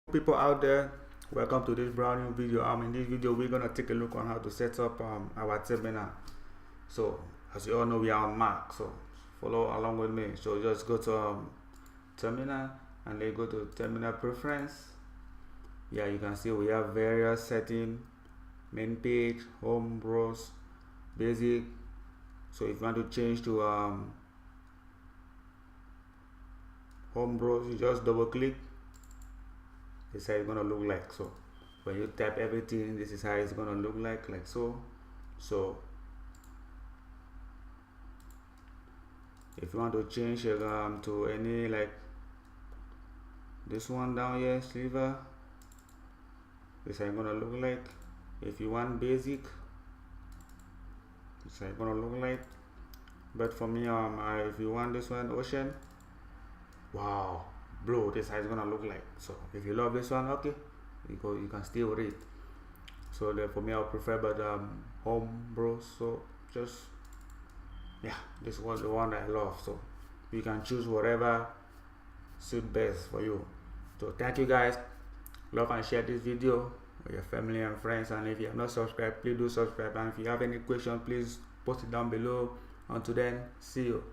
People out there, welcome to this brand new video. In this video we're gonna take a look on how to set up our terminal. So as you all know, we are on Mac, so follow along with me. So just go to terminal and then go to terminal preference. Yeah, you can see we have various settings: main page, home, browse, basic. So if you want to change to home browse, you just double click. This is how it's gonna look like. So when you tap everything, this is how it's gonna look like so. So if you want to change to any, like this one down here, sliver, this is how it's gonna look like. If you want basic, this is how it's gonna look like. But for me, if you want this one, ocean, wow, blue, this is how it's gonna look like. So if you love this one, okay, you can stay with it. So for me, I would prefer but home browse. So just, yeah, this was the one that I love. So you can choose whatever suit best for you. So thank you guys. Love and share this video with your family and friends, and if you have not subscribed, please do subscribe, and if you have any question, please post it down below. Until then, see you.